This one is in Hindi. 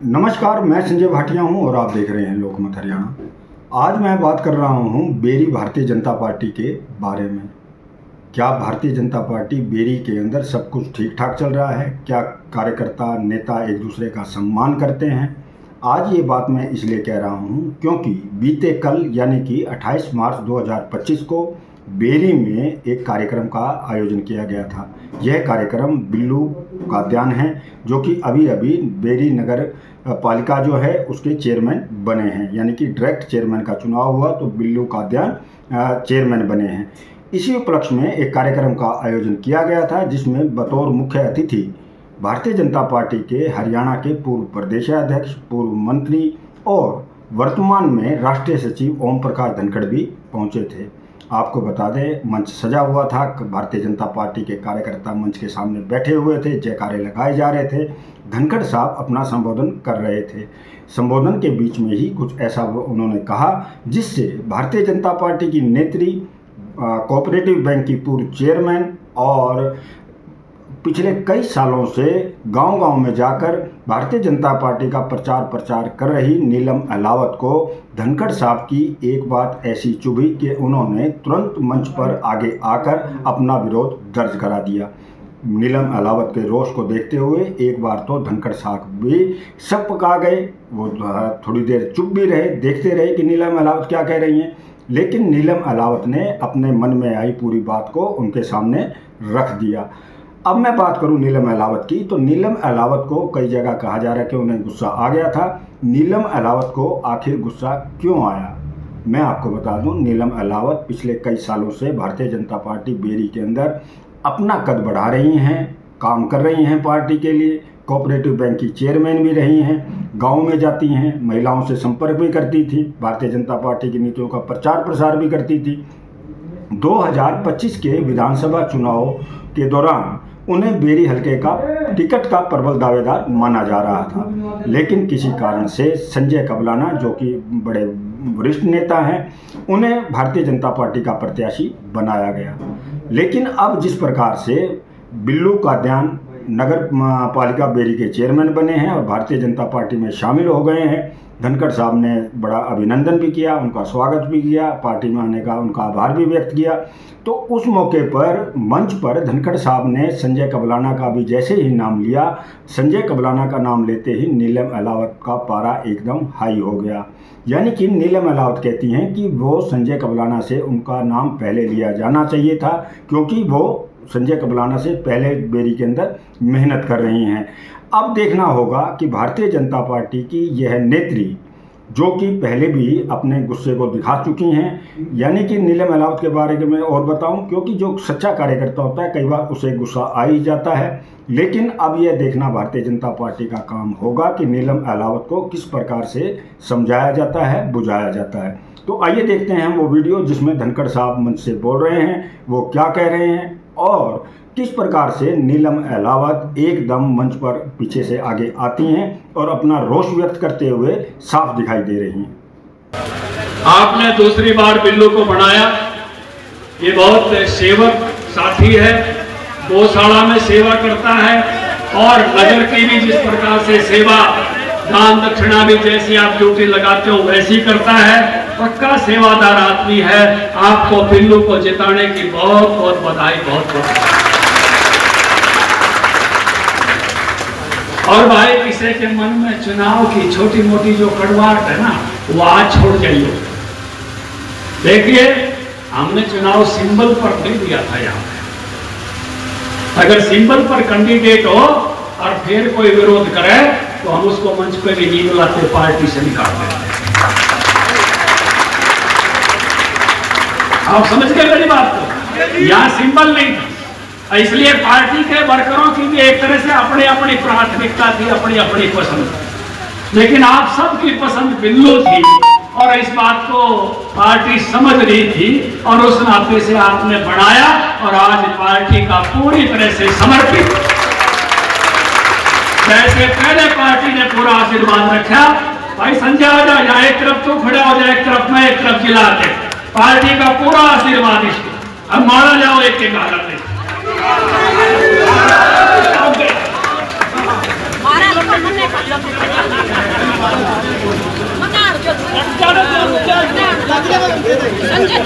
नमस्कार, मैं संजय भाटिया हूं और आप देख रहे हैं लोकमत हरियाणा। आज मैं बात कर रहा हूं बेरी भारतीय जनता पार्टी के बारे में। क्या भारतीय जनता पार्टी बेरी के अंदर सब कुछ ठीक ठाक चल रहा है? क्या कार्यकर्ता नेता एक दूसरे का सम्मान करते हैं? आज ये बात मैं इसलिए कह रहा हूं क्योंकि बीते कल यानी कि 28 मार्च 2025 को बेरी में एक कार्यक्रम का आयोजन किया गया था। यह कार्यक्रम बिल्लू कात्यायन है जो कि अभी अभी बेरी नगर पालिका जो है उसके चेयरमैन बने हैं, यानी कि डायरेक्ट चेयरमैन का चुनाव हुआ तो बिल्लू कात्यायन चेयरमैन बने हैं। इसी उपलक्ष्य में एक कार्यक्रम का आयोजन किया गया था जिसमें बतौर मुख्य अतिथि भारतीय जनता पार्टी के हरियाणा के पूर्व प्रदेशाध्यक्ष, पूर्व मंत्री और वर्तमान में राष्ट्रीय सचिव ओम प्रकाश धनखड़ भी पहुंचे थे। आपको बता दें, मंच सजा हुआ था। भारतीय जनता पार्टी के कार्यकर्ता मंच के सामने बैठे हुए थे, जयकारे लगाए जा रहे थे। धनखड़ साहब अपना संबोधन कर रहे थे। संबोधन के बीच में ही कुछ ऐसा उन्होंने कहा जिससे भारतीय जनता पार्टी की नेत्री, कोऑपरेटिव बैंक की पूर्व चेयरमैन और पिछले कई सालों से गांव-गांव में जाकर भारतीय जनता पार्टी का प्रचार कर रही नीलम अहलावत को धनखड़ साहब की एक बात ऐसी चुभी कि उन्होंने तुरंत मंच पर आगे आकर अपना विरोध दर्ज करा दिया। नीलम अहलावत के रोष को देखते हुए एक बार तो धनखड़ साहब भी सब पका गए। वो थोड़ी देर चुप भी रहे, देखते रहे कि नीलम अहलावत क्या कह रही हैं, लेकिन नीलम अहलावत ने अपने मन में आई पूरी बात को उनके सामने रख दिया। अब मैं बात करूं नीलम अहलावत की, तो नीलम अहलावत को कई जगह कहा जा रहा है कि उन्हें गुस्सा आ गया था। नीलम अहलावत को आखिर गुस्सा क्यों आया, मैं आपको बता दूं। नीलम अहलावत पिछले कई सालों से भारतीय जनता पार्टी बेरी के अंदर अपना कद बढ़ा रही हैं, काम कर रही हैं पार्टी के लिए। कोऑपरेटिव बैंक की चेयरमैन भी रही हैं, गाँव में जाती हैं, महिलाओं से संपर्क भी करती थी, भारतीय जनता पार्टी की नीतियों का प्रचार प्रसार भी करती थी। 2025 के विधानसभा चुनाव के दौरान उन्हें बेरी हलके का टिकट का प्रबल दावेदार माना जा रहा था, लेकिन किसी कारण से संजय कबलाना, जो कि बड़े वरिष्ठ नेता हैं, उन्हें भारतीय जनता पार्टी का प्रत्याशी बनाया गया। लेकिन अब जिस प्रकार से बिल्लू कात्यायन नगर पालिका बेरी के चेयरमैन बने हैं और भारतीय जनता पार्टी में शामिल हो गए हैं, धनखड़ साहब ने बड़ा अभिनंदन भी किया, उनका स्वागत भी किया, पार्टी में आने का उनका आभार भी व्यक्त किया। तो उस मौके पर मंच पर धनखड़ साहब ने संजय कबलाना का भी जैसे ही नाम लिया, संजय कबलाना का नाम लेते ही नीलम अहलावत का पारा एकदम हाई हो गया। यानी कि नीलम अहलावत कहती हैं कि वो संजय कबलाना से उनका नाम पहले लिया जाना चाहिए था, क्योंकि वो संजय कबलाना से पहले बेरी के अंदर मेहनत कर रही हैं। अब देखना होगा कि भारतीय जनता पार्टी की यह नेत्री, जो कि पहले भी अपने गुस्से को दिखा चुकी हैं, यानी कि नीलम अहलावत के बारे में और बताऊं, क्योंकि जो सच्चा कार्यकर्ता होता है कई बार उसे गुस्सा आ ही जाता है। लेकिन अब यह देखना भारतीय जनता पार्टी का काम होगा कि नीलम अहलावत को किस प्रकार से समझाया जाता है, बुझाया जाता है। तो आइए देखते हैं हम वो वीडियो जिसमें धनखड़ साहब मंच से बोल रहे हैं, वो क्या कह रहे हैं और किस प्रकार से नीलम अहलावत एकदम मंच पर पीछे से आगे आती हैं और अपना रोष व्यक्त करते हुए साफ दिखाई दे रही हैं। आपने दूसरी बार बिल्लू को बनाया, ये बहुत सेवक साथी है, गौशाला में सेवा करता है और नगर की भी जिस प्रकार से सेवा, दान दक्षिणा भी जैसी आप ड्यूटी लगाते हो वैसी करता है, पक्का सेवादार आदमी है। आपको बिल्लू को जिताने की बहुत बहुत बधाई, बहुत बहुत। और भाई, किसी के मन में चुनाव की छोटी मोटी जो कड़वाहट है ना, वो आज छोड़ जाइए। देखिए, हमने चुनाव सिंबल पर नहीं दिया था। यहाँ अगर सिंबल पर कैंडिडेट हो और फिर कोई विरोध करे तो हम उसको मंच पे भी नहीं बुलाते, पार्टी से निकाल देते। आप समझ गए मेरी बात को? यहाँ सिंबल नहीं था, इसलिए पार्टी के वर्करों की भी एक तरह से अपनी अपनी प्राथमिकता थी, अपनी अपनी पसंद। लेकिन आप सबकी पसंद बिल्लू थी और इस बात को पार्टी समझ रही थी और उस नाते से आपने बढ़ाया और आज पार्टी का पूरी तरह से समर्पित, जैसे पहले पार्टी ने पूरा आशीर्वाद रखा। भाई संजय आ जा, यहाँ एक तरफ तू खड़ा हो जाए, एक तरफ मैं, एक तरफ जिलाते, पार्टी का पूरा आशीर्वाद इसको। अब मारा जाओ एक एक हालत में। संजय